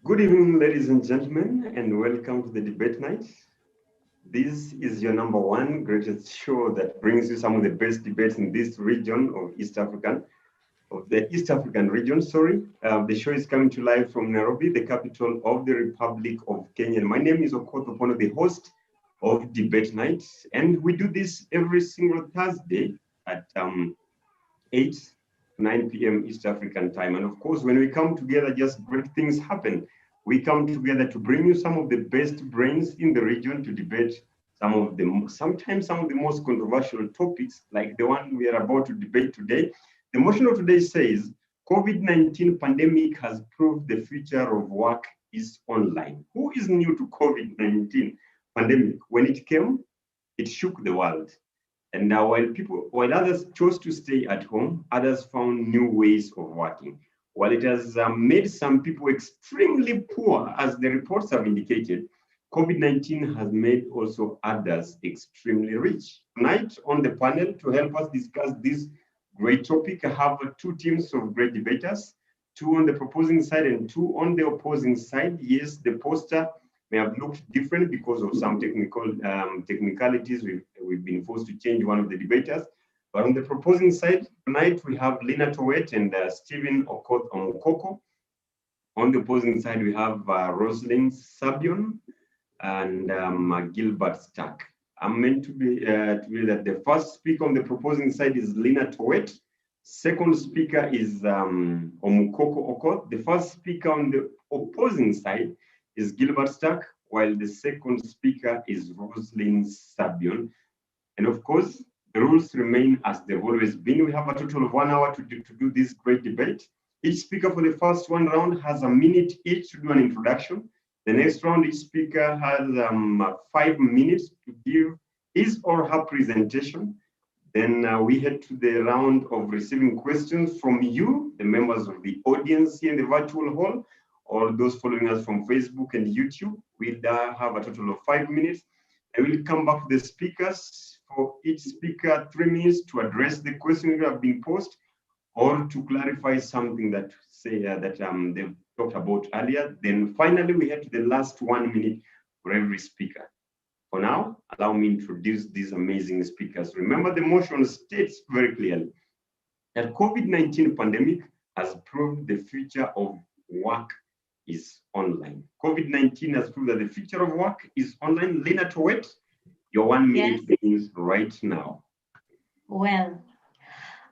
Good evening, ladies and gentlemen, and welcome to the debate night. This is your number one greatest show that brings you some of the best debates in this region of the East African region, sorry. The show is coming to live from Nairobi, the capital of the Republic of Kenya. And my name is Okoth Opono, the host of Debate Night. And we do this every single Thursday at 9 p.m. East African time. And of course, when we come together, just great things happen. We come together to bring you some of the best brains in the region to debate sometimes some of the most controversial topics, like the one we are about to debate today. The motion of today says, COVID-19 pandemic has proved the future of work is online. Who is new to COVID-19 pandemic? When it came, it shook the world. And now while others chose to stay at home, others found new ways of working. While it has made some people extremely poor, as the reports have indicated, COVID-19 has made also others extremely rich. Tonight on the panel to help us discuss this great topic, I have two teams of great debaters, two on the proposing side and two on the opposing side. Yes, the poster may have looked different because of some technicalities. We've been forced to change one of the debaters. But on the proposing side, tonight we have Lina Towet and Stephen Okoth Omukoko. On the opposing side, we have Rosalind Sabion and Gilbert Stark. I'm meant to be that the first speaker on the proposing side is Lina Towet. Second speaker is Omukoko Okoth. The first speaker on the opposing side is Gilbert Stark, while the second speaker is Rosalind Sabion. And of course, the rules remain as they've always been. We have a total of 1 hour to do this great debate. Each speaker for the first one round has a minute each to do an introduction. The next round, each speaker has 5 minutes to give his or her presentation. Then we head to the round of receiving questions from you, the members of the audience here in the virtual hall, or those following us from Facebook and YouTube. We'll have a total of 5 minutes. I will come back to the speakers. For each speaker, 3 minutes to address the questions that have been posed or to clarify something that they've talked about earlier. Then finally, we head to the last 1 minute for every speaker. For now, allow me to introduce these amazing speakers. Remember, the motion states very clearly that COVID-19 pandemic has proved the future of work is online. COVID-19 has proved that the future of work is online. Lina Towet, your 1 minute begins right now. Well,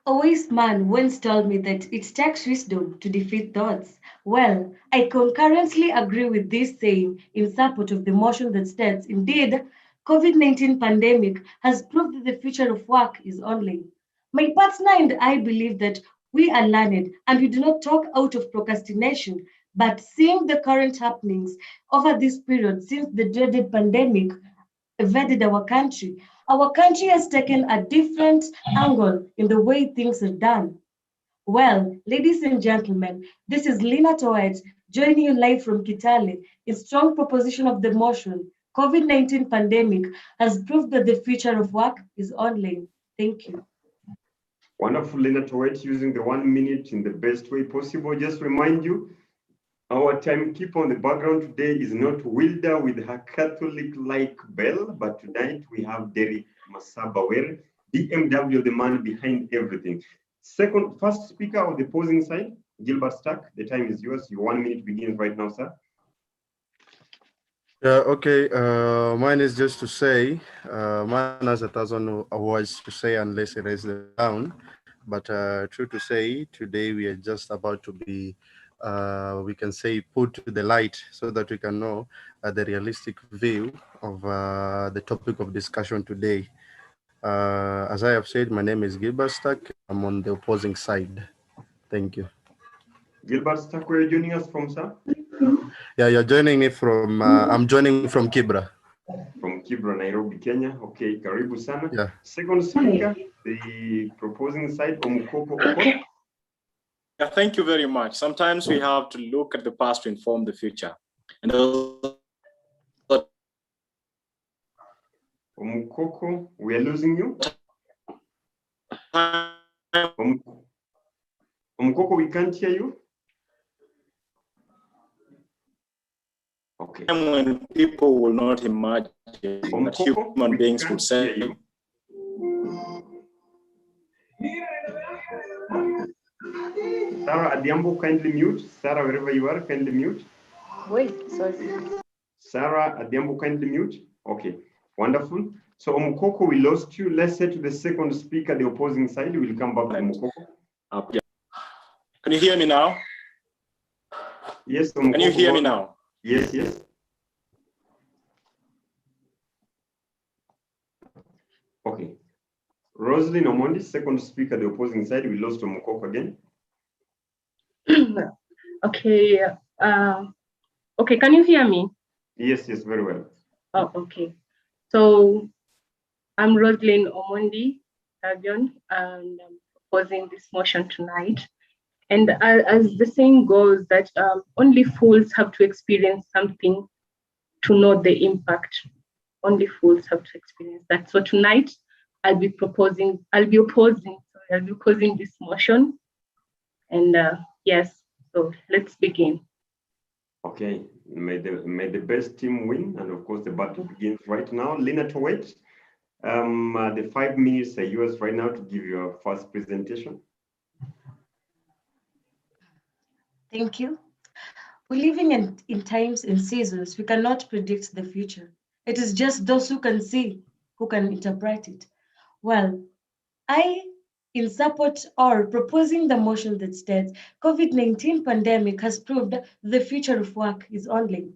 a wise man once told me that it takes wisdom to defeat thoughts. Well, I concurrently agree with this saying in support of the motion that states, indeed, COVID-19 pandemic has proved that the future of work is online. My partner and I believe that we are learned and we do not talk out of procrastination, but seeing the current happenings over this period since the dreaded pandemic invaded our country has taken a different angle in the way things are done. Well, ladies and gentlemen, this is Lina Towet joining you live from Kitale in strong proposition of the motion. COVID-19 pandemic has proved that the future of work is online. Thank you. Wonderful, Lina Towet, using the 1 minute in the best way possible. Just remind you, our timekeeper on the background today is not Wilda with her Catholic-like bell, but tonight we have Derek Masabawere, BMW, the man behind everything. First speaker of the opposing side, Gilbert Stark, the time is yours. Your 1 minute begins right now, sir. Yeah, okay. Mine is just to say, man has 1,000 words to say unless he raises them down. But true to say, today we are just about to be, we can say, put to the light so that we can know the realistic view of the topic of discussion today. As I have said, my name is Gilbert Stark. I'm on the opposing side. Thank you. Gilbert Stark, where are you joining us from, sir? Yeah, you're joining me from, I'm joining from Kibra. From Kibra, Nairobi, Kenya. Okay, karibu sana. Yeah. Second speaker, the proposing side, Omukoko Okoth. Yeah, thank you very much. Sometimes we have to look at the past to inform the future. And Omukoko, we are losing you. Omukoko, we can't hear you. Okay. And when people will not imagine that human beings will say, Sarah Adiambo, kindly mute. Sarah, wherever you are, kindly mute. Wait, sorry. Sarah Adiambo, kindly mute. Okay, wonderful. So Omukoko, we lost you. Let's say to the second speaker, the opposing side. We'll come back to Omukoko. yeah. Can you hear me now? Yes, Omukoko. Can you hear me now? Yes, yes. Okay. Rosalind Omondi, second speaker, the opposing side. We lost Omukoko again. Okay. Okay, can you hear me? Yes, yes, very well. Oh, okay. So I'm Rosalind Omondi, Savion, and I'm proposing this motion tonight. And as the saying goes, that only fools have to experience something to know the impact. Only fools have to experience that. So tonight, I'll be opposing this motion. And yes, so let's begin. Okay, may the best team win, and of course the battle begins right now. Lina Towet, the 5 minutes are yours right now to give your first presentation. Thank you. We're living in times and seasons we cannot predict the future. It is just those who can see who can interpret it. Well, I, in support or proposing the motion that states COVID-19 pandemic has proved the future of work is online.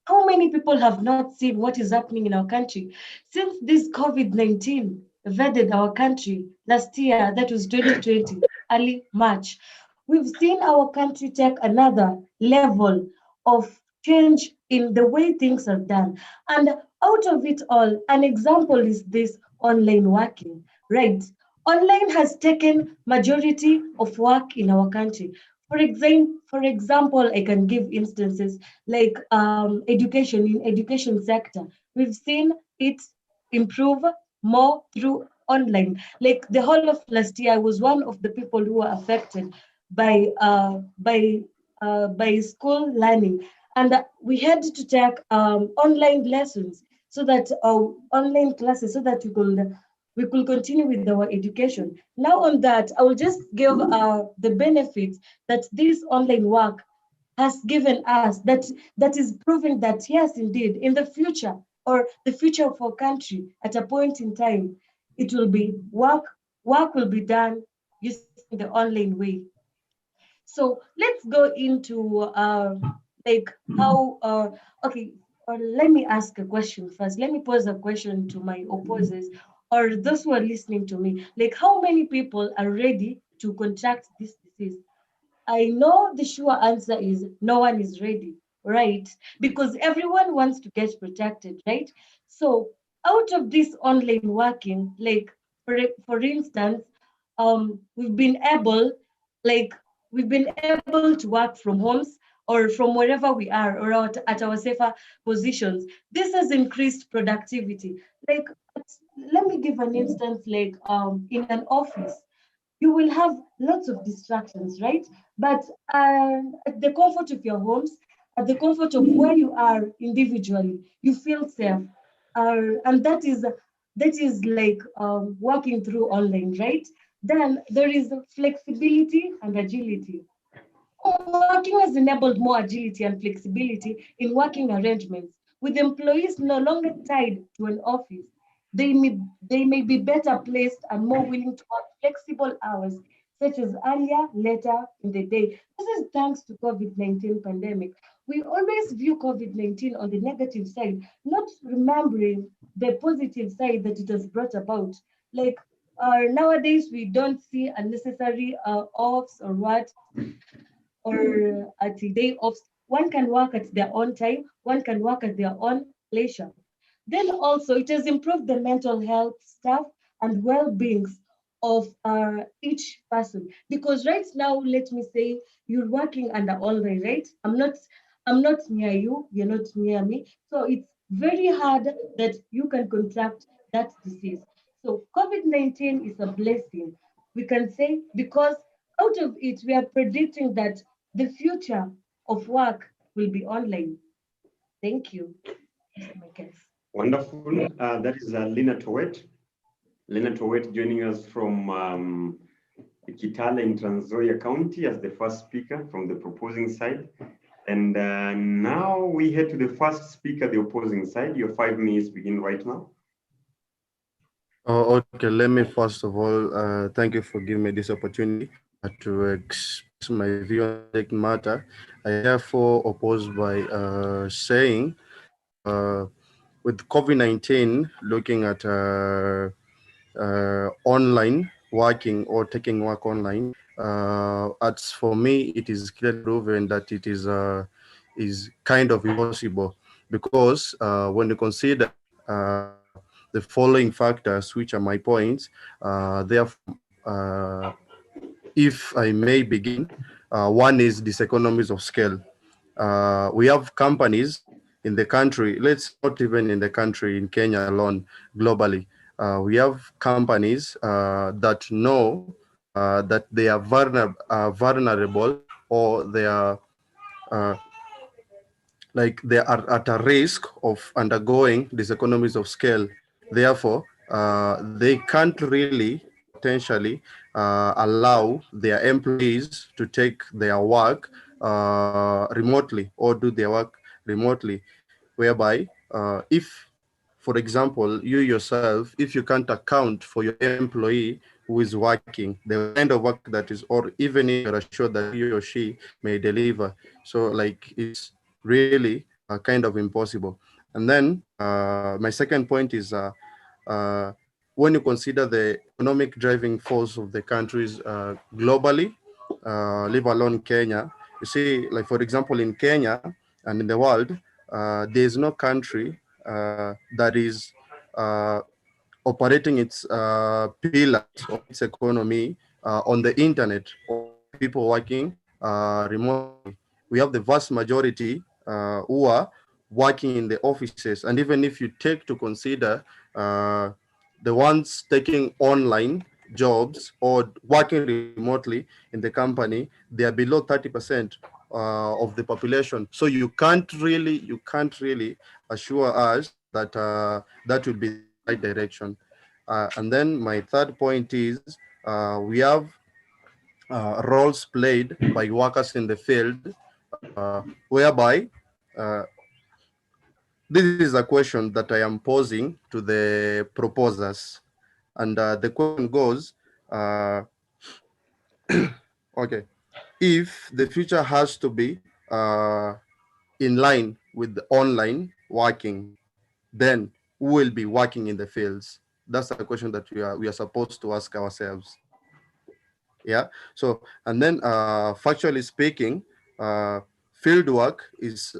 How many people have not seen what is happening in our country since this COVID-19 invaded our country last year, that was 2020, early March? We've seen our country take another level of change in the way things are done. And out of it all, an example is this online working, right? Online has taken majority of work in our country. For example, I can give instances like education in education sector. We've seen it improve more through online. Like the whole of last year, I was one of the people who were affected by school learning, and we had to take online lessons so that online classes so that we could continue with our education. Now on that, I will just give the benefits that this online work has given us, that is proving that yes, indeed, in the future or the future of our country, at a point in time, it will be work will be done using the online way. So let's go into like how okay, or let me ask a question first. Let me pose a question to my opposers or those who are listening to me. Like, how many people are ready to contract this disease? I know the sure answer is no one is ready, right? Because everyone wants to get protected, right? So out of this online working, like for instance, we've been able, like we've been able to work from homes or from wherever we are or at our safer positions. This has increased productivity. Like, let me give an instance, like in an office you will have lots of distractions, right? But at the comfort of your homes, at the comfort of where you are individually, you feel safe. And that is like working through online, right? Then there is flexibility and agility. Working has enabled more agility and flexibility in working arrangements, with employees no longer tied to an office. They may be better placed and more willing to work flexible hours, such as earlier, later in the day. This is thanks to COVID-19 pandemic. We always view COVID-19 on the negative side, not remembering the positive side that it has brought about. Like nowadays, we don't see unnecessary offs or what or at the day off. One can work at their own time, one can work at their own leisure. Then also, it has improved the mental health staff and well-beings of each person. Because right now, let me say, you're working under online, right? I'm not near you, you're not near me. So it's very hard that you can contract that disease. So COVID-19 is a blessing, we can say, because out of it, we are predicting that the future of work will be online. Thank you, Mr. Michael. Wonderful. That is Lina Towet. Lina Towet joining us from Kitale in Trans Nzoia County as the first speaker from the proposing side. And now we head to the first speaker, the opposing side. Your 5 minutes begin right now. Oh, okay. Let me first of all thank you for giving me this opportunity to express my view on the matter. I therefore oppose by saying with COVID-19, looking at online working or taking work online, as for me, it is clearly proven that it is kind of impossible because when you consider the following factors, which are my points, therefore, if I may begin, one is diseconomies of scale. We have companies in the country, let's not even in the country, in Kenya alone, globally. We have companies that know that they are vulnerable or they are uh, like they are at a risk of undergoing these economies of scale. Therefore, they can't really potentially allow their employees to take their work remotely or do their work remotely, whereby if, for example, you yourself, if you can't account for your employee who is working, the kind of work that is, or even if you're assured that he or she may deliver. So like it's really kind of impossible. And then my second point is uh, when you consider the economic driving force of the countries globally, leave alone Kenya, you see, like for example, in Kenya and in the world, there is no country that is uh, operating its pillars of its economy on the internet or by people working remotely. We have the vast majority who are working in the offices. And even if you take to consider uh, the ones taking online jobs or working remotely in the company, they are below 30% of the population. So you can't really assure us that that will be the right direction. And then my third point is we have roles played by workers in the field, whereby uh, this is a question that I am posing to the proposers. And the question goes, okay, if the future has to be in line with the online working, then who will be working in the fields? That's a question that we are supposed to ask ourselves. Yeah. So, and then factually speaking, field work is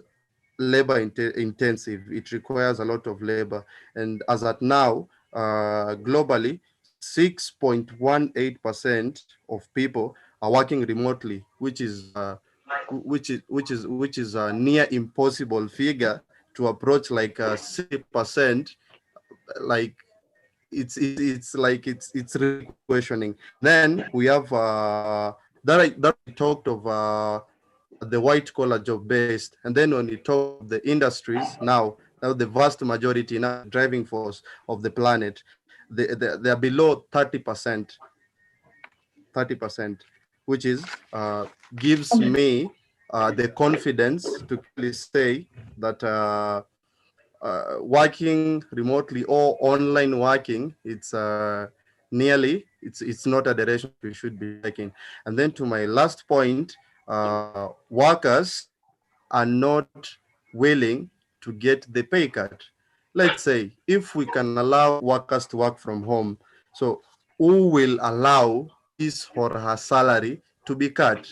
labor intensive. It requires a lot of labor. And as at now, globally, 6.18% of people are working remotely, which is a near impossible figure to approach, like 60%. Like it's really questioning. Then we have that I talked of the white collar job based, and then when you talk of the industries, now the vast majority, now driving force of the planet, they are below 30%, 30%, which is gives me the confidence to clearly say that working remotely or online working, it's not a direction we should be taking. And then to my last point, workers are not willing to get the pay cut. Let's say if we can allow workers to work from home, so who will allow his or her salary to be cut?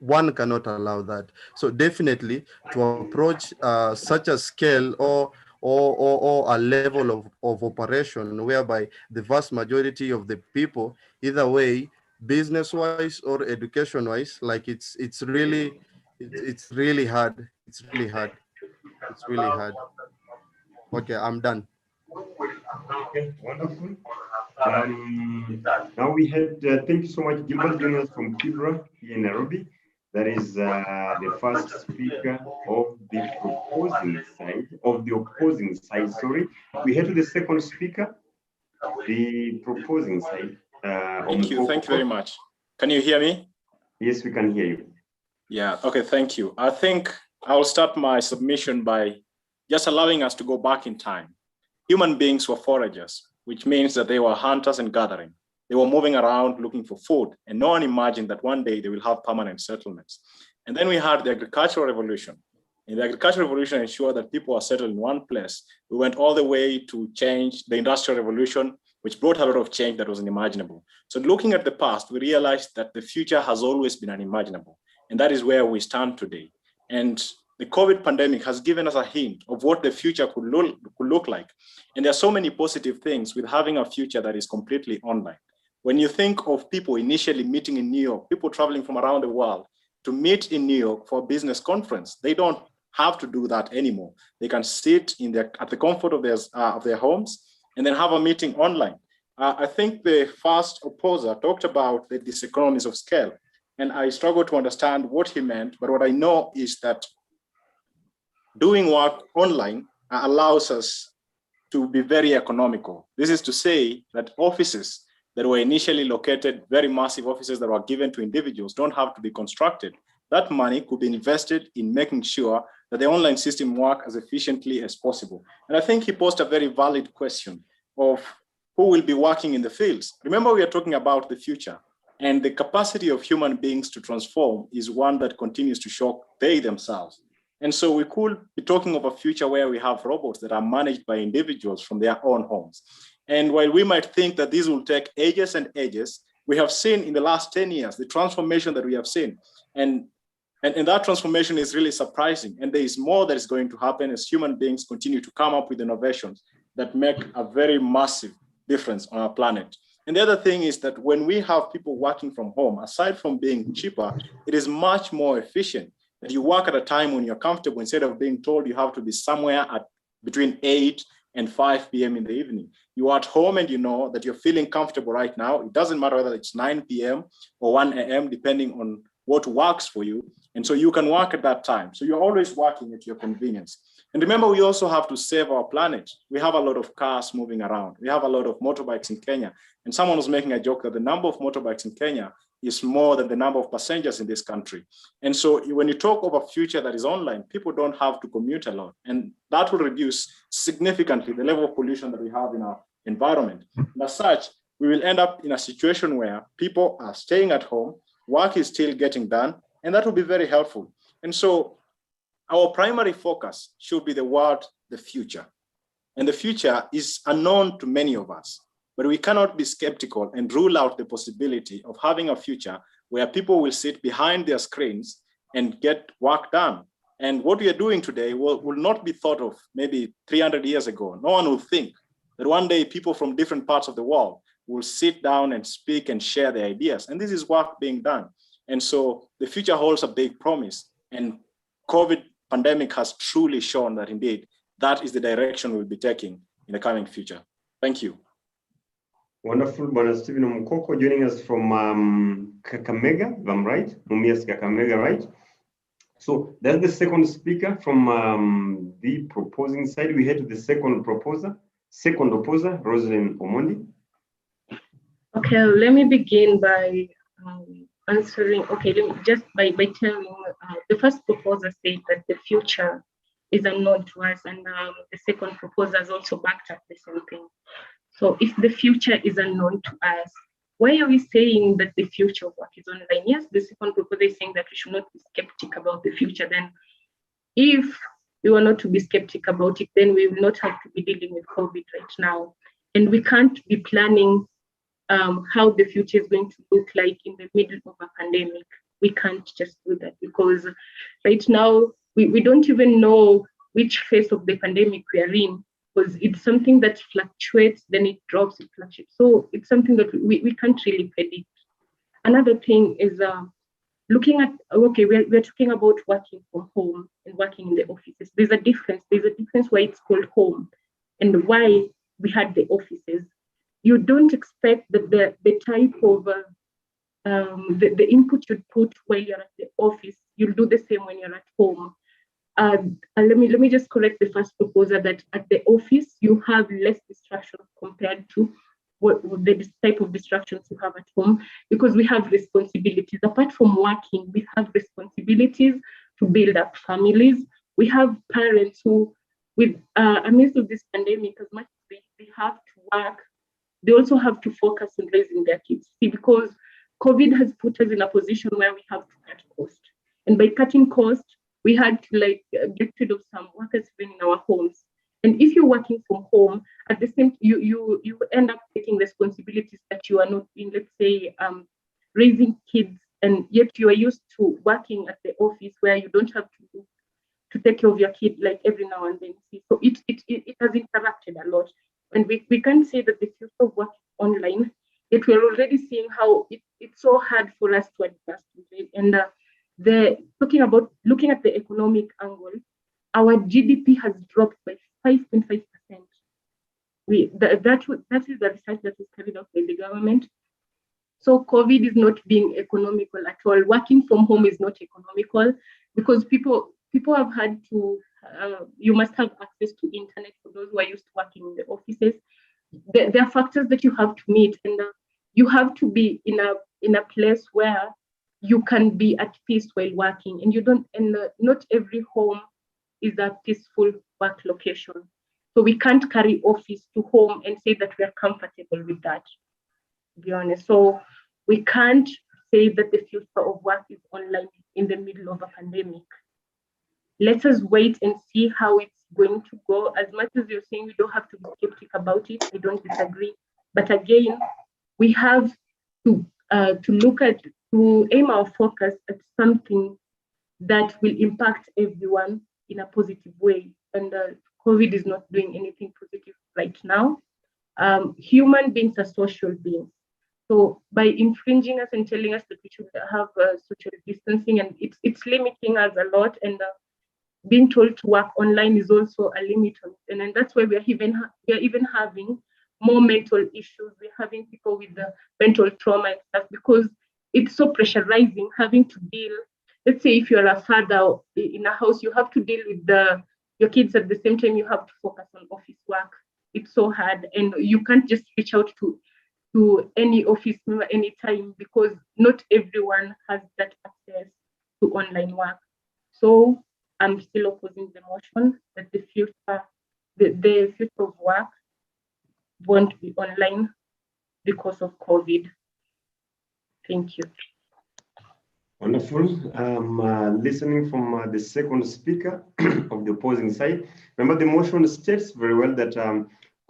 One cannot allow that. So definitely to approach such a scale or a level of operation whereby the vast majority of the people, either way, business wise or education wise, like it's really hard. It's really hard. It's really hard. Okay, I'm done. Okay, wonderful. Now we had, thank you so much, Gilbert, joining us from Kibra here in Nairobi. That is the first speaker of the proposing side, of the opposing side, sorry. We head to the second speaker, the proposing side. Thank you very much. Can you hear me? Yes, we can hear you. Yeah, okay, thank you. I think I'll start my submission by just allowing us to go back in time. Human beings were foragers, which means that they were hunters and gathering. They were moving around looking for food, and no one imagined that one day they will have permanent settlements. And then we had the agricultural revolution. And the agricultural revolution ensured that people are settled in one place. We went all the way to change the industrial revolution, which brought a lot of change that was unimaginable. So looking at the past, we realized that the future has always been unimaginable. And that is where we stand today. And the COVID pandemic has given us a hint of what the future could look like. And there are so many positive things with having a future that is completely online. When you think of people initially meeting in New York, people traveling from around the world to meet in New York for a business conference, they don't have to do that anymore. They can sit at the comfort of their homes and then have a meeting online. I think the first opposer talked about the diseconomies of scale, and I struggle to understand what he meant, but what I know is that doing work online allows us to be very economical. This is to say that offices that were initially located, very massive offices that were given to individuals, don't have to be constructed. That money could be invested in making sure that the online system work as efficiently as possible. And I think he posed a very valid question of who will be working in the fields. Remember, we are talking about the future, and the capacity of human beings to transform is one that continues to shock they themselves. And so we could be talking of a future where we have robots that are managed by individuals from their own homes. And while we might think that these will take ages and ages, we have seen in the last 10 years, the transformation that we have seen. And that transformation is really surprising. And there is more that is going to happen as human beings continue to come up with innovations that make a very massive difference on our planet. And the other thing is that when we have people working from home, aside from being cheaper, it is much more efficient that you work at a time when you're comfortable instead of being told you have to be somewhere at between 8 and 5 p.m. in the evening. You are at home and you know that you're feeling comfortable right now. It doesn't matter whether it's 9 p.m. or 1 a.m., depending on what works for you. And so you can work at that time. So you're always working at your convenience. And remember, we also have to save our planet. We have a lot of cars moving around. We have a lot of motorbikes in Kenya. And someone was making a joke that the number of motorbikes in Kenya is more than the number of passengers in this country. And so when you talk of a future that is online, people don't have to commute a lot. And that will reduce significantly the level of pollution that we have in our environment. And as such, we will end up in a situation where people are staying at home, work is still getting done, and that will be very helpful. And so our primary focus should be the word, the future. And the future is unknown to many of us. But we cannot be skeptical and rule out the possibility of having a future where people will sit behind their screens and get work done. And what we are doing today will not be thought of maybe 300 years ago. No one will think that one day people from different parts of the world will sit down and speak and share their ideas. And this is work being done. And so the future holds a big promise. And COVID pandemic has truly shown that indeed, that is the direction we'll be taking in the coming future. Thank you. Wonderful, Bwana Stephen Mukoko joining us from Kakamega, if I'm right? Mumias Kakamega, right? So that's the second speaker from the proposing side. We head to the second opposer, Rosalind Omondi. Okay, let me begin by answering. Okay, let me just by telling the first proposer said that the future is unknown to us, and the second proposer has also backed up the same thing. So if the future is unknown to us, why are we saying that the future of work is online? Yes, the second proposer is saying that we should not be skeptic about the future. Then if we were not to be skeptic about it, then we will not have to be dealing with COVID right now. And we can't be planning how the future is going to look like in the middle of a pandemic. We can't just do that because right now we don't even know which phase of the pandemic we are in, because it's something that fluctuates, then it drops, it fluctuates. So it's something that we can't really predict. Another thing is looking at, okay, we're talking about working from home and working in the offices. There's a difference why it's called home and why we had the offices. You don't expect that the type of the input you put while you're at the office, you'll do the same when you're at home. Let me just correct the first proposal that at the office you have less distractions compared to what the type of distractions you have at home, because we have responsibilities. Apart from working, we have responsibilities to build up families. We have parents who, with amidst of this pandemic, as much as they have to work, they also have to focus on raising their kids. See, because COVID has put us in a position where we have to cut cost. And by cutting cost, we had to get rid of some workers even in our homes. And if you're working from home, at the same you end up taking responsibilities that you are not in, let's say, raising kids, and yet you are used to working at the office where you don't have to take care of your kid like every now and then. So it has interacted a lot. And we can't say that the future of work online, yet we're already seeing how it's so hard for us to adjust to it. And looking at the economic angle, our GDP has dropped by 5.5%. That is the research that is carried out by the government. So COVID is not being economical at all. Working from home is not economical because people have had to. You must have access to internet for those who are used to working in the offices. There are factors that you have to meet, and you have to be in a place where you can be at peace while working, and you don't. And not every home is a peaceful work location. So we can't carry office to home and say that we are comfortable with that, to be honest. So we can't say that the future of work is online in the middle of a pandemic. Let us wait and see how it's going to go. As much as you're saying we don't have to be skeptic about it, I don't disagree. But again, we have to aim our focus at something that will impact everyone in a positive way. And COVID is not doing anything positive right now. Human beings are social beings. So by infringing us and telling us that we should have social distancing, and it's limiting us a lot. And being told to work online is also a limit on it. And that's why we are even having more mental issues. We're having people with the mental trauma and stuff because it's so pressurizing having to deal. Let's say if you're a father in a house, you have to deal with your kids at the same time. You have to focus on office work. It's so hard, and you can't just reach out to any office member anytime because not everyone has that access to online work. So I'm still opposing the motion that the future of work won't be online because of COVID. Thank you. Wonderful. Listening from the second speaker of the opposing side. Remember, the motion states very well that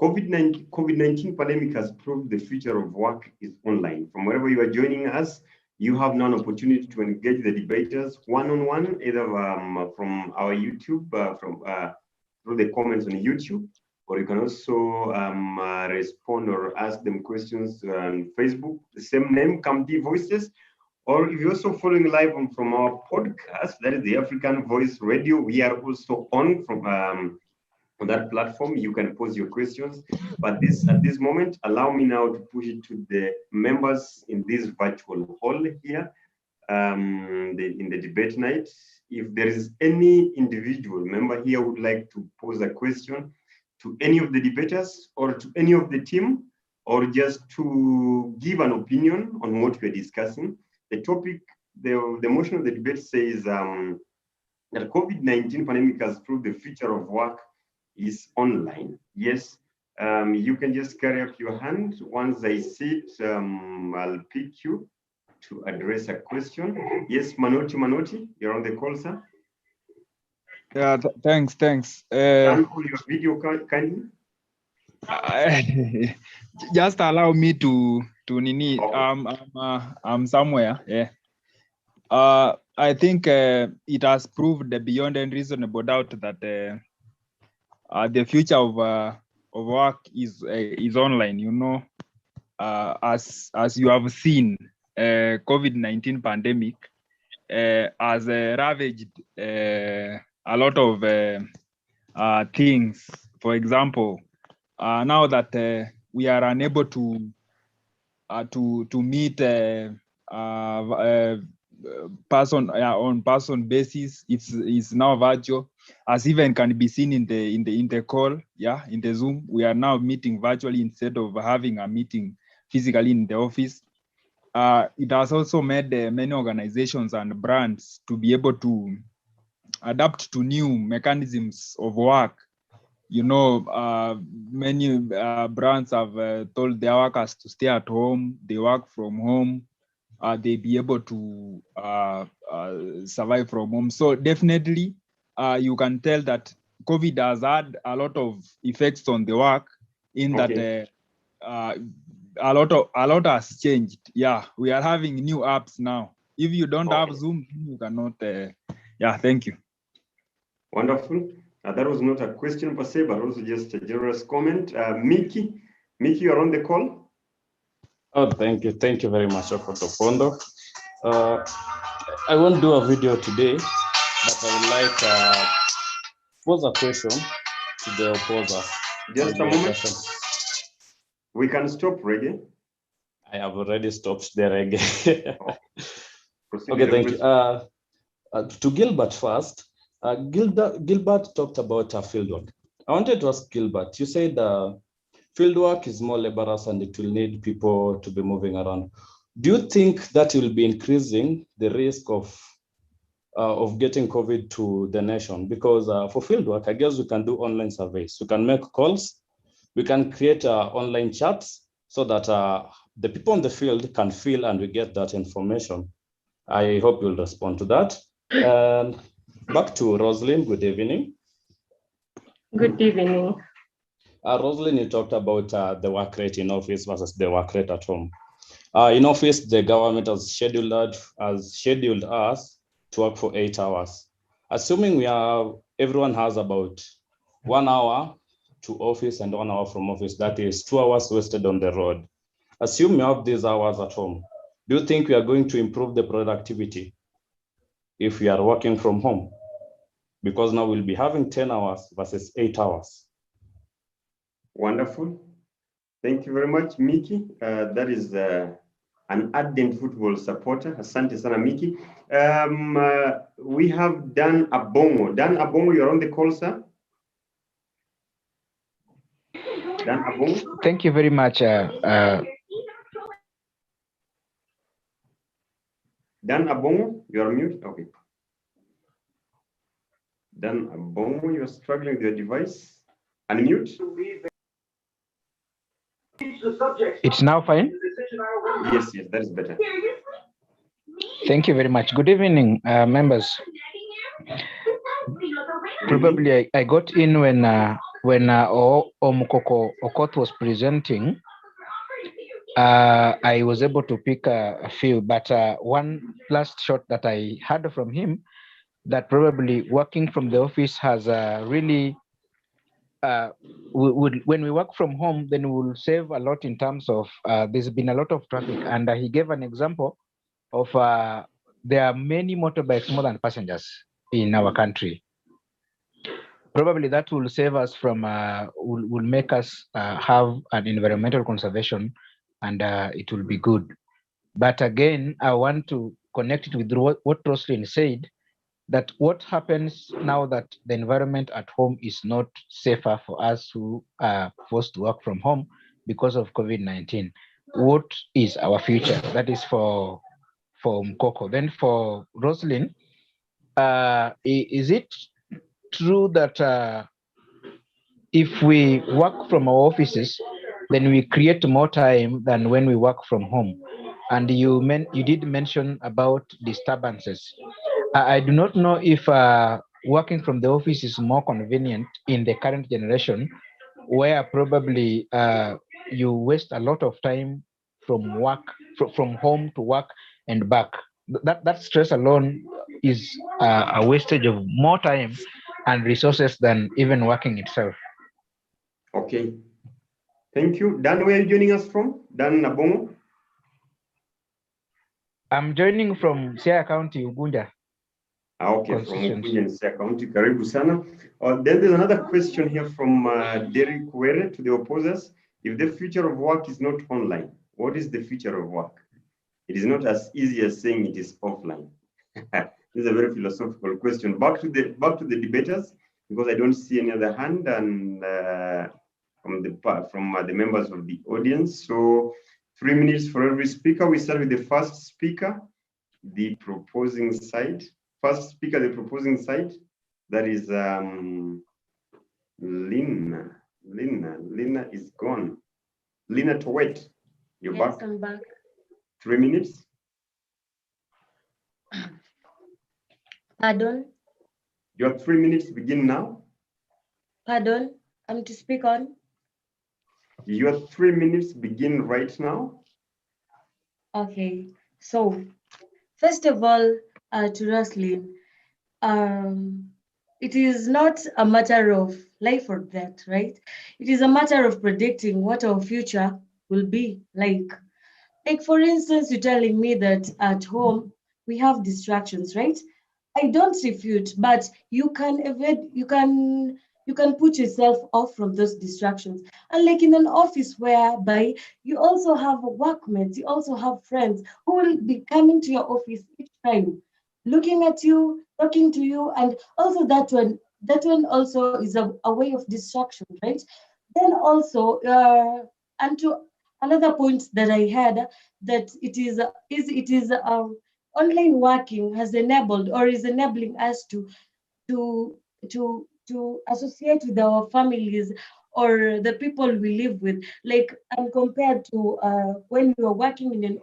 COVID-19 pandemic has proved the future of work is online. From wherever you are joining us, you have now an opportunity to engage the debaters one-on-one, either from our YouTube, through the comments on YouTube, or you can also respond or ask them questions on Facebook, the same name, Kamti Voices. Or if you're also following live from our podcast, that is the African Voice Radio, we are also on on that platform. You can pose your questions. But at this moment, allow me now to push it to the members in this virtual hall here in the debate night. If there is any individual member here who would like to pose a question to any of the debaters or to any of the team, or just to give an opinion on what we're discussing. The topic, the motion of the debate says that COVID-19 pandemic has proved the future of work is online. Yes, you can just carry up your hand. Once I see it, I'll pick you to address a question. Yes, Manoti, you're on the call, sir. Yeah, thanks. Turn on your video kindly. Just allow me to nini. Okay. I'm somewhere. Yeah. I think it has proved beyond any reasonable doubt that the future of work is online. You know, as you have seen, COVID-19 pandemic has ravaged a lot of things. For example, now that we are unable to meet person on person basis. It's now virtual, as even can be seen in the call. Yeah, in the Zoom, we are now meeting virtually instead of having a meeting physically in the office. It has also made many organizations and brands to be able to adapt to new mechanisms of work. Many brands have told their workers to stay at home, they work from home, they be able to survive from home. So definitely, you can tell that COVID has had a lot of effects on the work in that a lot has changed. Yeah, we are having new apps now. If you don't have Zoom, you cannot. Thank you. Wonderful. That was not a question per se, but also just a generous comment. Mickey, you're on the call. Oh, thank you. Thank you very much, Dr. Pondo. I won't do a video today, but I would like to pose a question to the opposers. Just a moment. We can stop reggae. I have already stopped the reggae. Okay, thank you. To Gilbert first. Gilbert talked about fieldwork. I wanted to ask Gilbert, you said fieldwork is more laborious and it will need people to be moving around. Do you think that will be increasing the risk of getting COVID to the nation? Because for fieldwork, I guess we can do online surveys. We can make calls. We can create online chats so that the people on the field can feel and we get that information. I hope you'll respond to that. And back to Rosalind, good evening. Good evening. Rosalind, you talked about the work rate in office versus the work rate at home. In office, the government has scheduled us to work for 8 hours. Assuming everyone has about 1 hour to office and 1 hour from office, that is 2 hours wasted on the road. Assume you have these hours at home. Do you think we are going to improve the productivity if we are working from home? Because now we'll be having 10 hours versus 8 hours. Wonderful. Thank you very much, Mickey. That is an ardent football supporter. Asante sana, Mickey. We have Dan Abongo. Dan Abongo, you're on the call, sir. Dan Abongo. Thank you very much. Dan Abongo, you're mute. Okay. Dan Abongo, you're struggling with your device. Unmute. It's now fine? Yes, that is better. Thank you very much. Good evening, members. Probably I got in when Omukoko Okoth was presenting. I was able to pick a few, but one last shot that I heard from him, that probably working from the office has really, when we work from home, then we'll save a lot in terms of, there's been a lot of traffic. And he gave an example of, there are many motorbikes more than passengers in our country. Probably that will save us from, will make us have an environmental conservation, and it will be good. But again, I want to connect it with what Roslyn said, that what happens now that the environment at home is not safer for us who are forced to work from home because of COVID-19. What is our future? That is for Mkoko. Then for Roslyn, is it true that if we work from our offices, then we create more time than when we work from home? And you did mention about disturbances. I do not know if working from the office is more convenient in the current generation, where probably you waste a lot of time from work, from home to work and back. That stress alone is a wastage of more time and resources than even working itself. Okay. Thank you. Dan, where are you joining us from? Dan Nabongo? I'm joining from Siaya County, Ugunja. Okay, from Ugunja in Siaya County. Karibu sana. Then there's another question here from Derek Were to the opposers. If the future of work is not online, what is the future of work? It is not as easy as saying it is offline. This is a very philosophical question. Back to the debaters, because I don't see any other hand and from the members of the audience. So 3 minutes for every speaker. We start with the first speaker, the proposing side. First speaker, the proposing side. That is Lina. Lina is gone. Lina Towet, you're Yes, back. I'm back. 3 minutes. Pardon? Your 3 minutes begin now. Pardon? I'm to speak on? Your 3 minutes begin right now. Okay. So, first of all, to Roslyn, it is not a matter of life or death, right? It is a matter of predicting what our future will be like. Like, for instance, you're telling me that at home we have distractions, right? I don't refute, but you can evade, you can put yourself off from those distractions. And like in an office whereby you also have workmates, you also have friends who will be coming to your office each time, looking at you, talking to you, and also that one also is a way of distraction, right? Then also, and to another point that I had, that online working has enabled or is enabling us to to associate with our families or the people we live with, like, and compared to when you are working in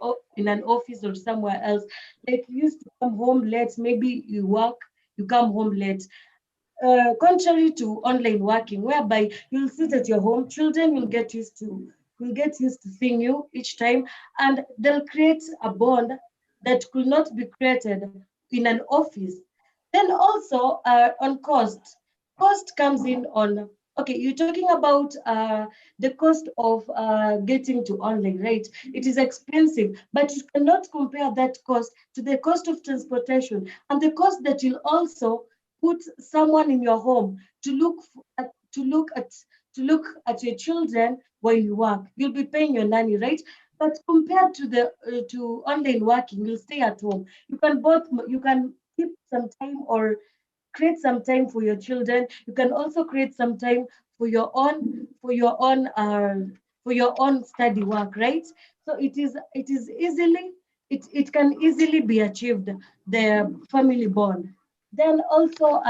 an office or somewhere else, like you used to come home late, maybe you come home late, contrary to online working, whereby you'll sit at your home, children will get used to seeing you each time, and they'll create a bond that could not be created in an office. Then also on cost comes in on. Okay, you're talking about the cost of getting to online, right? It is expensive, but you cannot compare that cost to the cost of transportation and the cost that you'll also put someone in your home to look at your children while you work. You'll be paying your nanny, right? But compared to the to online working, you'll stay at home. You can keep some time or create some time for your children. You can also create some time for your own study work, right? So it can easily be achieved, the family bond. Then also,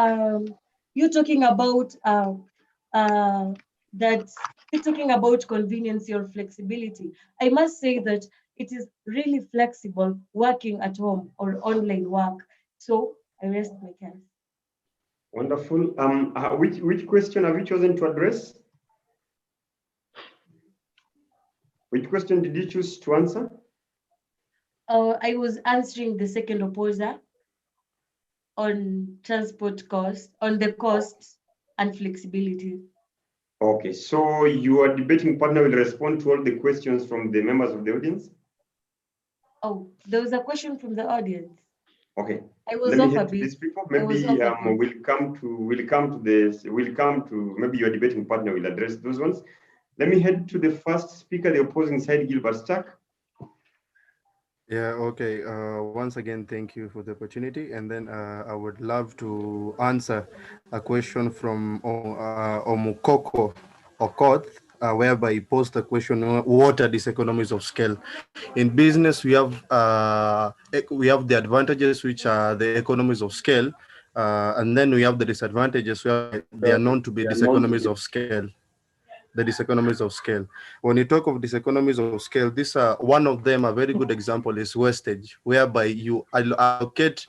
you're talking about uh, that you're talking about convenience or flexibility. I must say that it is really flexible working at home or online work. So I rest my case. Wonderful. Which question have you chosen to address? Which question did you choose to answer? I was answering the second opposer on transport cost, on the cost and flexibility. Okay, so your debating partner will respond to all the questions from the members of the audience. Oh, there was a question from the audience. Okay, I was let me off a head to bit. these people. I was Maybe off a bit. we'll come to maybe your debating partner will address those ones. Let me head to the first speaker, the opposing side, Gilbert Stark. Yeah, okay. Once again, thank you for the opportunity. And then I would love to answer a question from Omukoko Okoth, whereby he posed a question: what are these economies of scale? In business, we have the advantages, which are the economies of scale, and then we have the disadvantages, where they are known to be diseconomies of scale. The diseconomies of scale. When you talk of diseconomies of scale, these are one of them. A very good example is wastage, whereby you allocate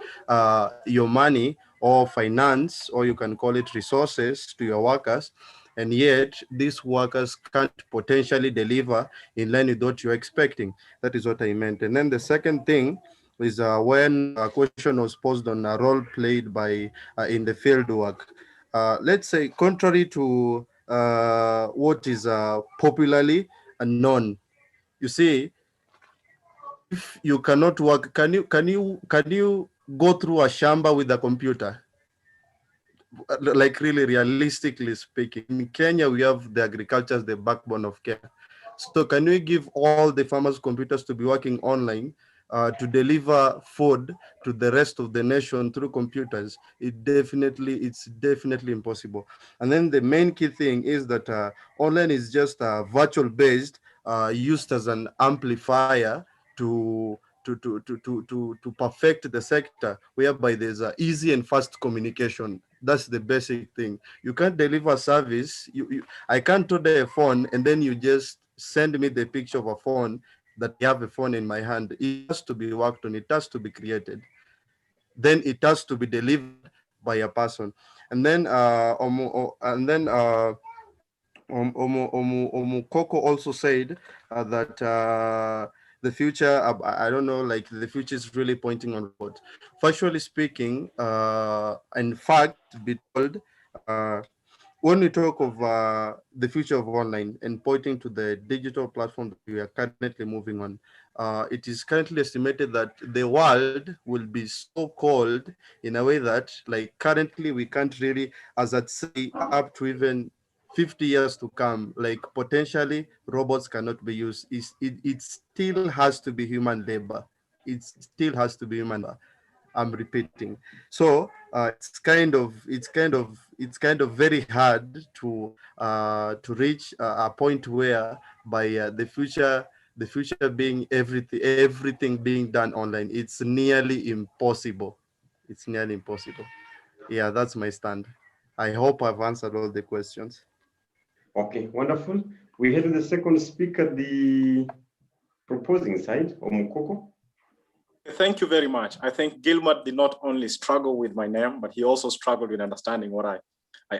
your money or finance, or you can call it resources, to your workers, and yet these workers can't potentially deliver in line with what you're expecting. That is what I meant. And then the second thing is when a question was posed on a role played by in the field work. Let's say, contrary to what is popularly known. You see, if you cannot work, can you go through a shamba with a computer? Like, really, realistically speaking, in Kenya we have the agriculture as the backbone of Kenya. So can we give all the farmers computers to be working online? to deliver food to the rest of the nation through computers, it's definitely impossible. And then the main key thing is that online is just virtual based, used as an amplifier to to perfect the sector, whereby there's easy and fast communication. That's the basic thing. You can't deliver service. I can't order a phone and then you just send me the picture of a phone that I have a phone in my hand. It has to be worked on. It has to be created. Then it has to be delivered by a person. And then Koko also said that the future, I don't know, like the future is really pointing on robots. Factually speaking, in fact, be told, when we talk of the future of online and pointing to the digital platform that we are currently moving on, it is currently estimated that the world will be so cold in a way that, like, currently we can't really, as I'd say, up to even 50 years to come, like potentially robots cannot be used. It still has to be human labor. It still has to be human labor. I'm repeating. So it's kind of very hard to reach a point where by the future being everything being done online. It's nearly impossible. It's nearly impossible. Yeah, that's my stand. I hope I've answered all the questions. Okay, wonderful. We head to the second speaker, the proposing side, Omukoko. Thank you very much. I think Gilbert did not only struggle with my name, but he also struggled with understanding what I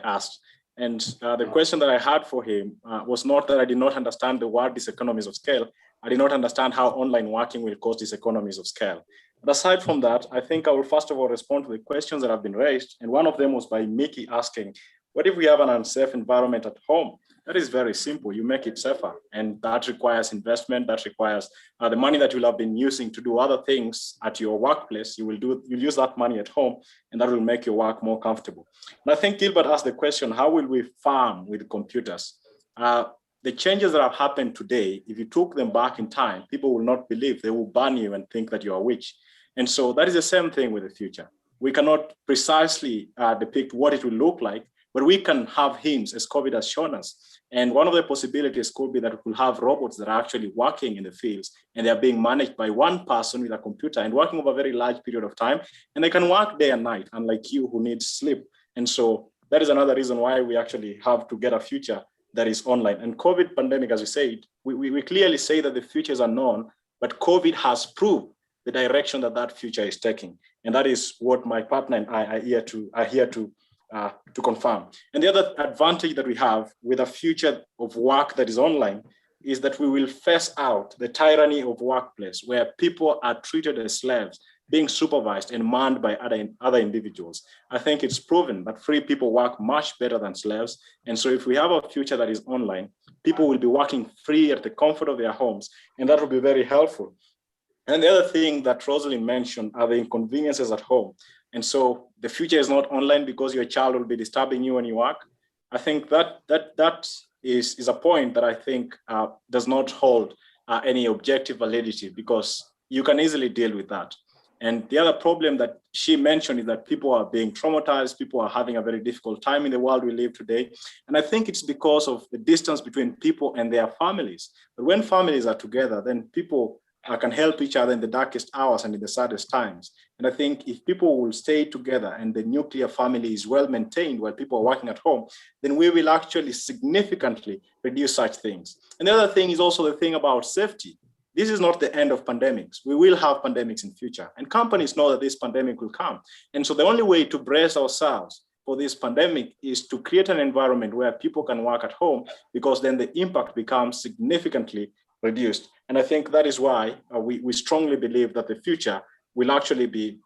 asked. And the question that I had for him was not that I did not understand the word diseconomies of scale. I did not understand how online working will cause diseconomies of scale. But aside from that, I think I will first of all respond to the questions that have been raised. And one of them was by Mickey asking, what if we have an unsafe environment at home? That is very simple. You make it safer. And that requires investment. That requires the money that you'll have been using to do other things at your workplace. You'll use that money at home, and that will make your work more comfortable. And I think Gilbert asked the question, how will we farm with computers? The changes that have happened today, if you took them back in time, people will not believe. They will ban you and think that you're a witch. And so that is the same thing with the future. We cannot precisely depict what it will look like, but we can have hints, as COVID has shown us. And one of the possibilities could be that we'll have robots that are actually working in the fields, and they're being managed by one person with a computer and working over a very large period of time. And they can work day and night, unlike you who needs sleep. And so that is another reason why we actually have to get a future that is online. And COVID pandemic, as you said, we clearly say that the future is unknown, but COVID has proved the direction that that future is taking. And that is what my partner and I are here to confirm. And the other advantage that we have with a future of work that is online is that we will phase out the tyranny of workplace where people are treated as slaves, being supervised and manned by other individuals. I think it's proven that free people work much better than slaves. And so if we have a future that is online, people will be working free at the comfort of their homes, and that will be very helpful. And the other thing that Rosalind mentioned are the inconveniences at home. And so the future is not online because your child will be disturbing you when you work. I think that is a point that I think does not hold any objective validity, because you can easily deal with that. And the other problem that she mentioned is that people are being traumatized, people are having a very difficult time in the world we live today. And I think it's because of the distance between people and their families. But when families are together, then people can help each other in the darkest hours and in the saddest times. And I think if people will stay together and the nuclear family is well maintained while people are working at home, then we will actually significantly reduce such things. And the other thing is also the thing about safety. This is not the end of pandemics. We will have pandemics in future, and companies know that this pandemic will come. And so the only way to brace ourselves for this pandemic is to create an environment where people can work at home, because then the impact becomes significantly reduced. And I think that is why we strongly believe that the future will actually be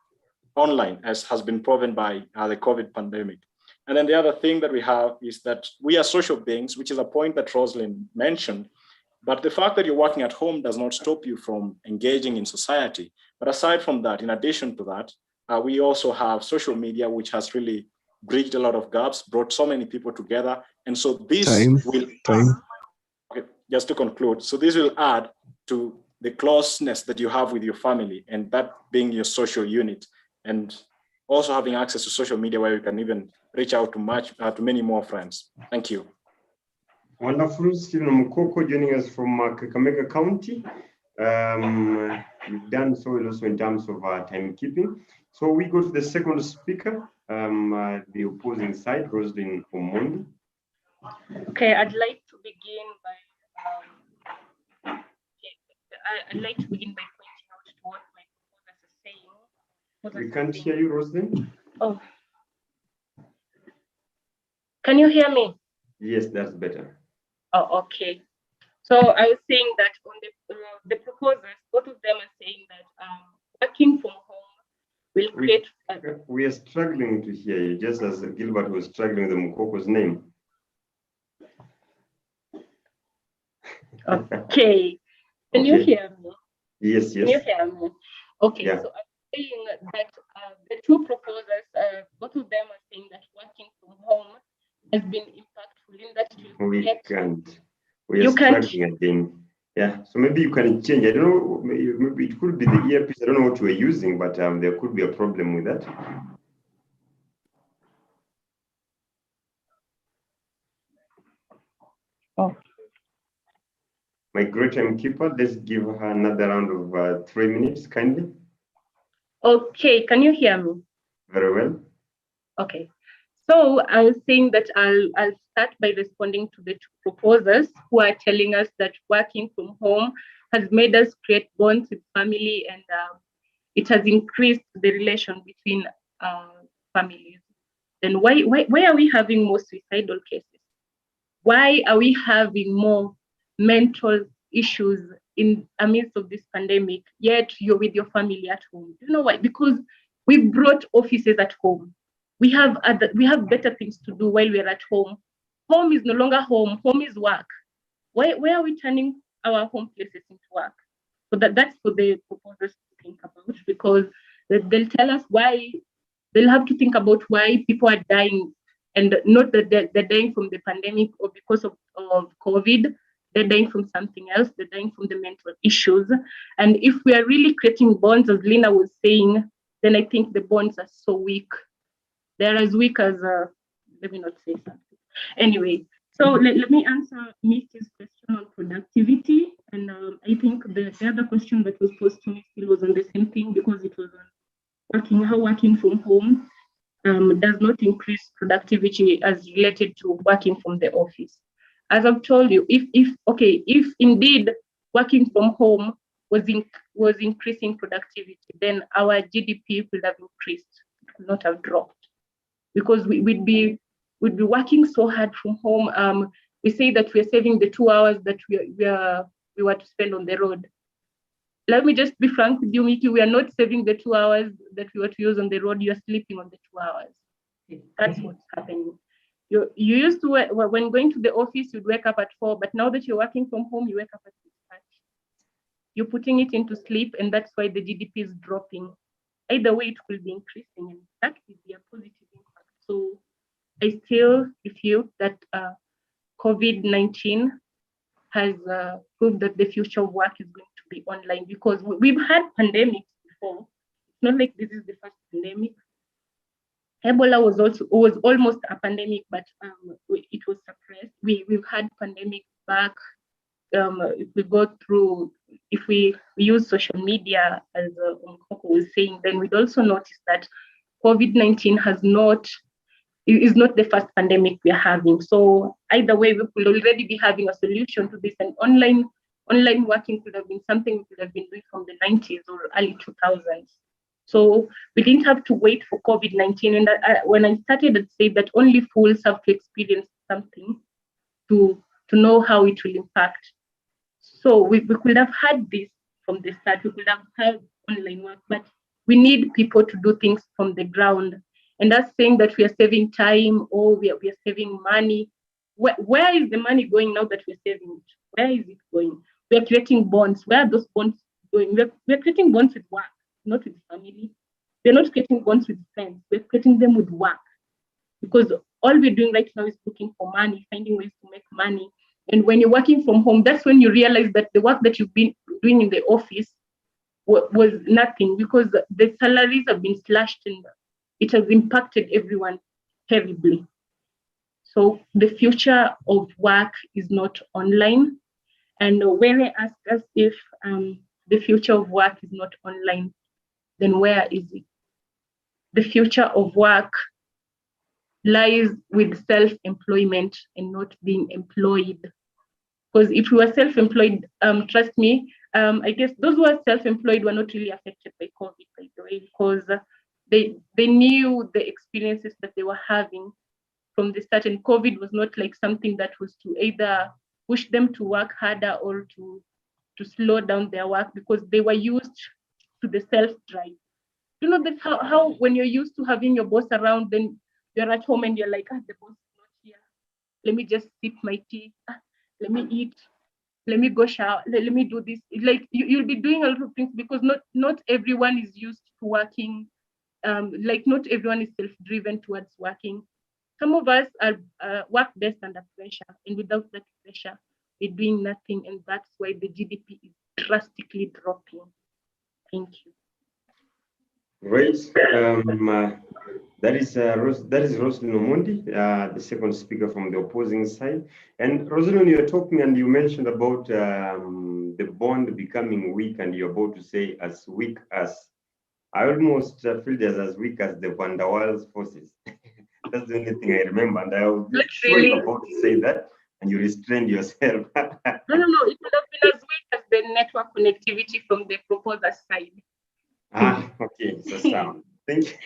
online, as has been proven by the COVID pandemic. And then the other thing that we have is that we are social beings, which is a point that Rosalind mentioned. But the fact that you're working at home does not stop you from engaging in society. But aside from that, in addition to that, we also have social media, which has really bridged a lot of gaps, brought so many people together. And so this will... Okay, just to conclude, so this will add to the closeness that you have with your family, and that being your social unit, and also having access to social media where you can even reach out to many more friends. Thank you. Wonderful. Stephen Mukoko joining us from Kakamega County. We've done so also in terms of timekeeping. So we go to the second speaker, the opposing side, Roslyn Omondi. Okay, I'd like to begin by pointing out to what my proposers are saying. We can't hear you, Roslyn. Oh, can you hear me? Yes, that's better. Oh, okay. So I was saying that on the proposers, both of them are saying that working from home will create. We are struggling to hear you, just as Gilbert was struggling with the Mukoko's name. Okay. Can you hear me? Yes, yes. Can you hear me? Okay. Yeah. So I'm saying that the two proposers, both of them are saying that working from home has been impactful in that we can't. We are struggling again. Yeah, so maybe you can change. I don't know, maybe it could be the earpiece. I don't know what we're using, but there could be a problem with that. Oh. My great timekeeper, let's give her another round of 3 minutes, kindly. Okay, can you hear me? Very well. Okay. So I was saying that I'll start by responding to the two proposers who are telling us that working from home has made us create bonds with family, and it has increased the relation between families. Then why are we having more suicidal cases? Why are we having more mental issues in amidst of this pandemic, yet you're with your family at home? You know why? Because we brought offices at home. We have better things to do while we're at home. Home is no longer home. Home is work. Why are we turning our home places into work? So that's for the proposers to think about, because they'll tell us why. They'll have to think about why people are dying, and not that they're dying from the pandemic or because of COVID. They're dying from something else. They're dying from the mental issues. And if we are really creating bonds, as Lina was saying, then I think the bonds are so weak. They're as weak as, let me not say something. Anyway, so let me answer Misty's question on productivity. And I think the other question that was posed to me still was on the same thing, because it was on how working from home does not increase productivity as related to working from the office. As I've told you, if indeed working from home was increasing productivity, then our GDP would have increased, it would not have dropped. Because we'd be working so hard from home. We say that we're saving the 2 hours that we were to spend on the road. Let me just be frank with you, Miki. We are not saving the 2 hours that we were to use on the road. You're sleeping on the 2 hours. That's what's happening. You used to, when going to the office, you'd wake up at 4, but now that you're working from home, you wake up at 6:30. You're putting it into sleep, and that's why the GDP is dropping. Either way, it will be increasing, and that will be a positive impact. So I still feel that COVID-19 has proved that the future of work is going to be online, because we've had pandemics before. It's not like this is the first pandemic. Ebola was almost a pandemic, but it was suppressed. We've had pandemics back. If we use social media, as Mkoko was saying, then we'd also notice that COVID-19 is not the first pandemic we're having. So either way, we could already be having a solution to this, and online working could have been something we could have been doing from the 90s or early 2000s. So we didn't have to wait for COVID-19. And when I started, I'd say that only fools have to experience something to know how it will impact. So we could have had this from the start. We could have had online work, but we need people to do things from the ground. And that's saying that we are saving time or we are saving money. Where is the money going now that we're saving it? Where is it going? We are creating bonds. Where are those bonds going? We're creating bonds with work, not with family. We're not creating bonds with friends. We're creating them with work. Because all we're doing right now is looking for money, finding ways to make money. And when you're working from home, that's when you realize that the work that you've been doing in the office was nothing, because the salaries have been slashed and it has impacted everyone terribly. So the future of work is not online. And when I ask us if the future of work is not online, then where is it? The future of work lies with self-employment and not being employed. Because if you are self-employed, trust me, I guess those who are self-employed were not really affected by COVID, by the way, because they knew the experiences that they were having from the start, and COVID was not like something that was to either push them to work harder or to slow down their work, because they were used to the self-drive. You know, that's how when you're used to having your boss around, then you're at home and you're like, the boss is not here. Let me just sip my tea. Let me eat. Let me go shower. Let me do this. Like you'll be doing a lot of things, because not everyone is used to working. Like not everyone is self-driven towards working. Some of us are work best under pressure, and without that pressure, we're doing nothing, and that's why the GDP is drastically dropping. Thank you. Great. That is Rosalind Omondi, the second speaker from the opposing side. And Rosalind, you're talking and you mentioned about the bond becoming weak, and you're about to say as weak as, I almost feel there's as weak as the Van der Waals forces. That's the only thing I remember, and I was sure you're about to say that, and you restrained yourself. No, it would have been as weak as the network connectivity from the proposer side. Okay, so sound. Thank you.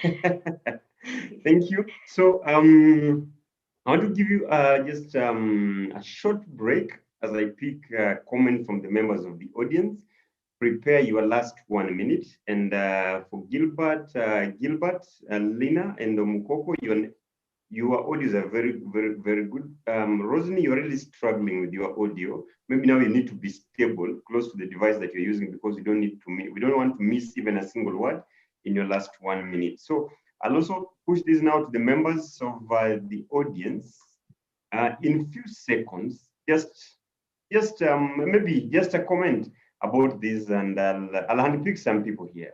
Thank you. So I want to give you just a short break as I pick a comment from the members of the audience. Prepare your last 1 minute. And for Gilbert, Lina, and Mukoko, your audios are very, very, very good. Rosny, you're really struggling with your audio. Maybe now you need to be stable, close to the device that you're using, because we don't want to miss even a single word in your last 1 minute. So I'll also push this now to the members of the audience. In a few seconds, maybe just a comment about this, and I'll handpick some people here.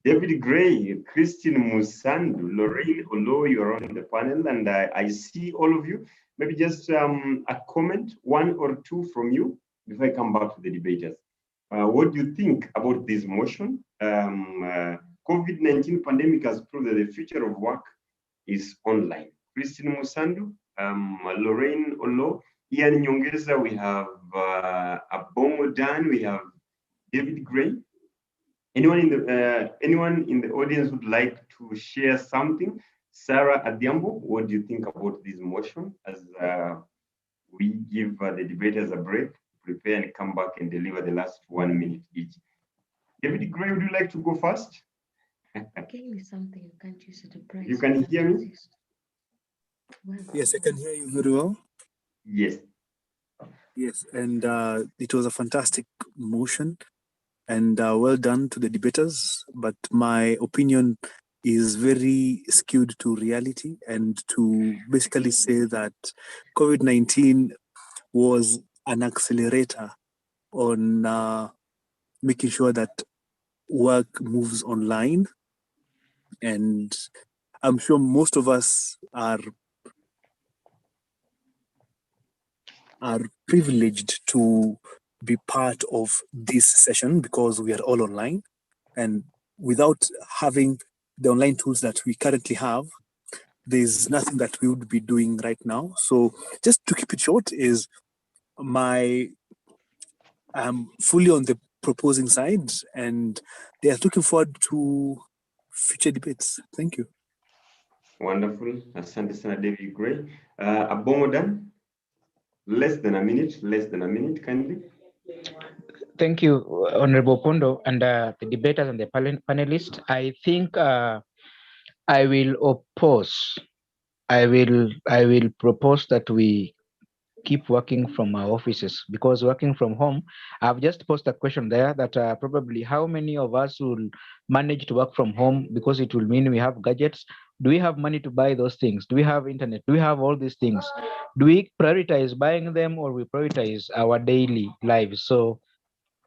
David Gray, Christine Musandu, Lorraine Olo, you're on the panel, and I see all of you. Maybe just a comment, one or two from you, before I come back to the debaters. What do you think about this motion? COVID-19 pandemic has proved that the future of work is online. Christine Musandu, Lorraine Olo, Ian Nyongeza, we have Abongo Dan, we have David Gray. Anyone in the audience would like to share something? Sarah Adiambo, what do you think about this motion as we give the debaters a break, prepare and come back and deliver the last 1 minute each? David Gray, would you like to go first? Give me something you can't use it to price. You can hear me? Yes, I can hear you very well. Yes. Yes, and it was a fantastic motion, and well done to the debaters. But my opinion is very skewed to reality, and to basically say that COVID-19 was an accelerator on making sure that work moves online. And I'm sure most of us are privileged to be part of this session because we are all online. And without having the online tools that we currently have, there's nothing that we would be doing right now. So just to keep it short, is I'm fully on the proposing side, and they are looking forward to future debates. Thank you. Wonderful. Asante sana, David Gray. Abomodan, less than a minute, kindly. Thank you, Honorable Pondo, and the debaters and the panelists. I think I will oppose. I will propose that we keep working from our offices, because working from home, I've just posed a question there that probably how many of us will manage to work from home, because it will mean we have gadgets. Do we have money to buy those things? Do we have internet? Do we have all these things? Do we prioritize buying them, or we prioritize our daily lives? So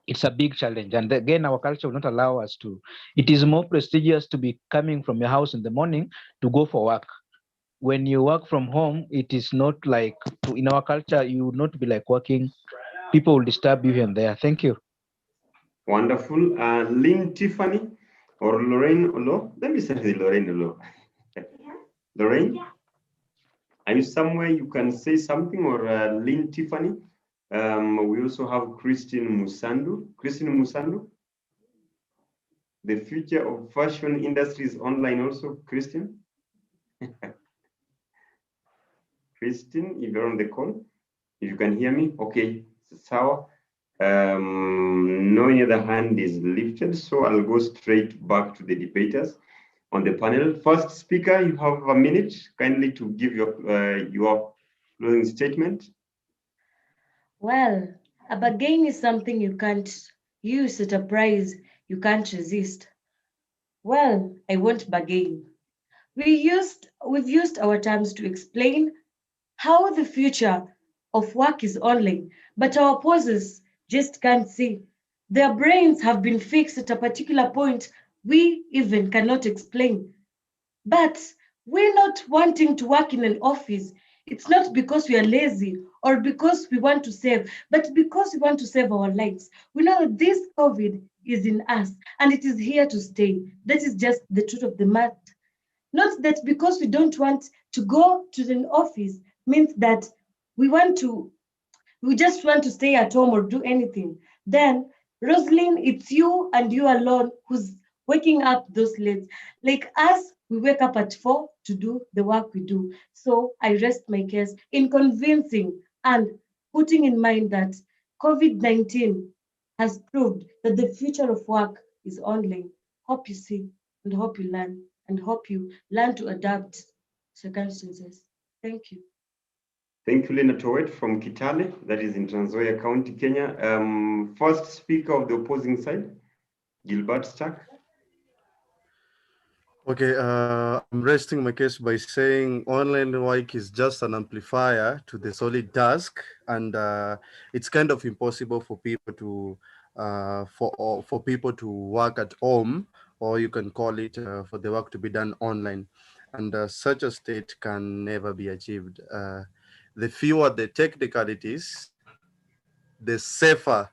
it's a big challenge. And again, our culture will not allow us to. It is more prestigious to be coming from your house in the morning to go for work. When you work from home, it is not like, in our culture, you would not be like working. People will disturb you here and there. Thank you. Wonderful. Lynn Tiffany or Lorraine Olo. Let me say Lorraine Olo. Lorraine, are you somewhere you can say something, or Lynn Tiffany? We also have Christine Musandu. Christine Musandu. The future of fashion industry is online also, Christine. Christine, if you're on the call, if you can hear me, okay, sawa. No other hand is lifted, so I'll go straight back to the debaters on the panel. First speaker, you have a minute, kindly to give your closing statement. Well, a bargain is something you can't use at a price you can't resist. Well, I won't bargain. We've used our terms to explain how the future of work is online, but our opposers just can't see. Their brains have been fixed at a particular point we even cannot explain. But we're not wanting to work in an office. It's not because we are lazy or because we want to save, but because we want to save our lives. We know that this COVID is in us and it is here to stay. That is just the truth of the matter. Not that because we don't want to go to an office means that we just want to stay at home or do anything. Then, Rosalind, it's you and you alone who's waking up those late. Like us, we wake up at 4 to do the work we do. So I rest my case in convincing and putting in mind that COVID-19 has proved that the future of work is online. Hope you see and hope you learn and hope you learn to adapt circumstances. Thank you. Thank you, Lena Towet from Kitale, that is in Trans Nzoia County, Kenya. First speaker of the opposing side, Gilbert Stark. Okay, I'm resting my case by saying online work is just an amplifier to the solid task, and it's kind of impossible for people to work at home, or you can call it for the work to be done online, and such a state can never be achieved. The fewer the technicalities, the safer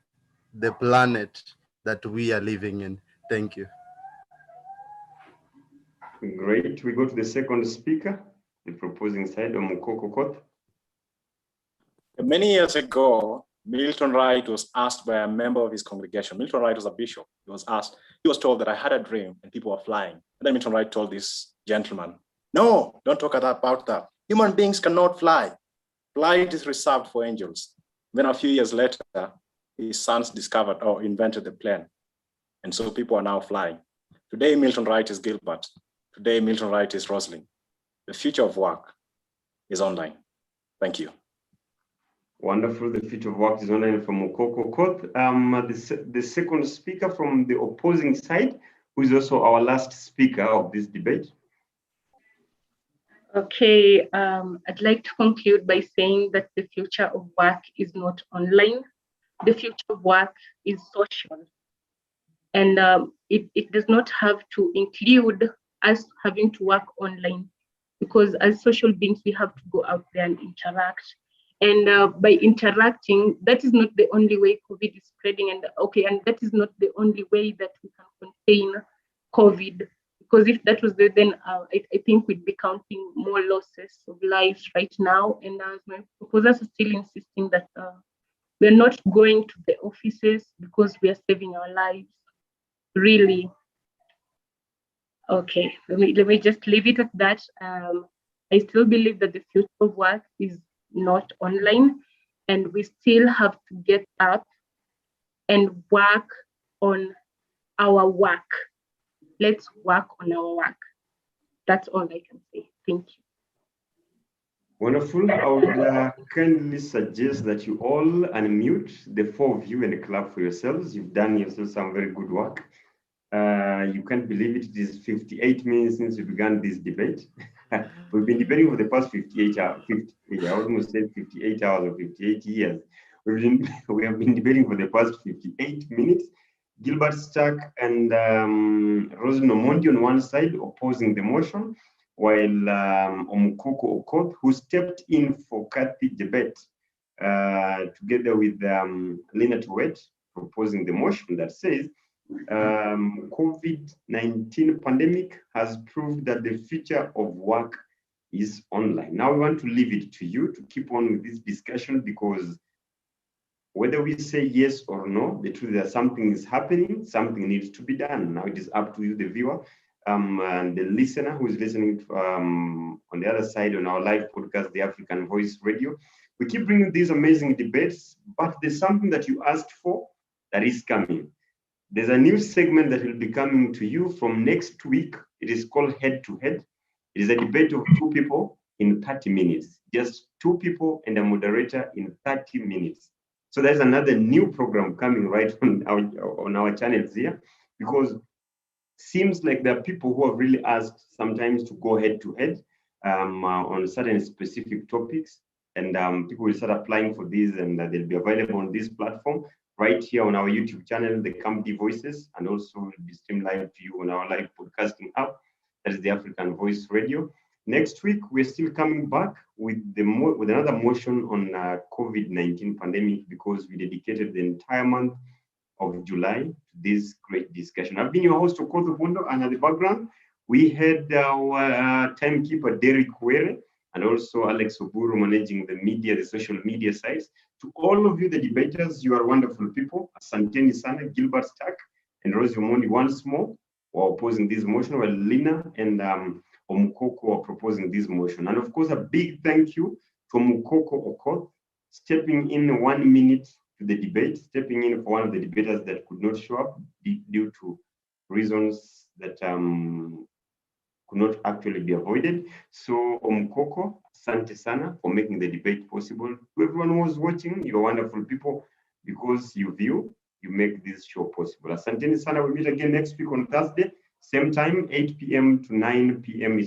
the planet that we are living in. Thank you. Great. We go to the second speaker, the proposing side, Omukoko Koth. Many years ago, Milton Wright was asked by a member of his congregation. Milton Wright was a bishop. He was told that I had a dream and people were flying. And then Milton Wright told this gentleman, no, don't talk about that. Human beings cannot fly. Flight is reserved for angels. Then a few years later, his sons discovered or invented the plane. And so people are now flying. Today, Milton Wright is Gilbert. Today, Milton Wright is Rosalind. The future of work is online. Thank you. Wonderful. The future of work is online from Mukoko Koth. The second speaker from the opposing side, who is also our last speaker of this debate. Okay, I'd like to conclude by saying that the future of work is not online. The future of work is social. And it does not have to include us having to work online, because as social beings, we have to go out there and interact. And by interacting, that is not the only way COVID is spreading. And that is not the only way that we can contain COVID. Because if that was there, then I think we'd be counting more losses of lives right now. And as my proposers are still insisting that we're not going to the offices because we are saving our lives. Really? Okay, let me just leave it at that. I still believe that the future of work is not online, and we still have to get up and work on our work. Let's work on our work. That's all I can say. Thank you. Wonderful. I would kindly suggest that you all unmute, the four of you, and clap for yourselves. You've done yourself some very good work. You can't believe it. It is 58 minutes since we began this debate. We've been debating for the past 58 hours, I almost said 58 hours or 58 years. we have been debating for the past 58 minutes. Gilbert Stark and Rosen Omondi on one side opposing the motion, while Omukoko Okoth, who stepped in for Kathy Jebet, together with Lina Tuet, proposing the motion that says COVID-19 pandemic has proved that the future of work is online. Now we want to leave it to you to keep on with this discussion, because whether we say yes or no, the truth is that something is happening, something needs to be done. Now it is up to you, the viewer, and the listener who is listening to, on the other side on our live podcast, the African Voice Radio. We keep bringing these amazing debates, but there's something that you asked for that is coming. There's a new segment that will be coming to you from next week. It is called Head to Head. It is a debate of two people in 30 minutes, just two people and a moderator in 30 minutes. So there's another new program coming right on our channels here, because seems like there are people who have really asked sometimes to go head to head on certain specific topics, and people will start applying for these, and they'll be available on this platform right here on our YouTube channel, the Comedy Voices, and also will be streamed live to you on our live podcasting app, that is the African Voice Radio. Next week, we're still coming back with another motion on COVID-19 pandemic, because we dedicated the entire month of July to this great discussion. I've been your host, Okoth Obondo, and at the background, we had our timekeeper, Derek Were, and also Alex Oburu managing the media, the social media sites. To all of you, the debaters, you are wonderful people. Asanteni Sana, Gilbert Stark, and Rosie Omondi once more were opposing this motion, while Lina and Omukoko are proposing this motion. And of course, a big thank you to Omukoko Okoth, stepping in 1 minute to the debate, stepping in for one of the debaters that could not show up due to reasons that could not actually be avoided. So Omukoko, asante sana for making the debate possible. To everyone who was watching, you're wonderful people, because you view, you make this show possible. Asanteni sana. We meet again next week on Thursday, same time, 8 p.m. to 9 p.m.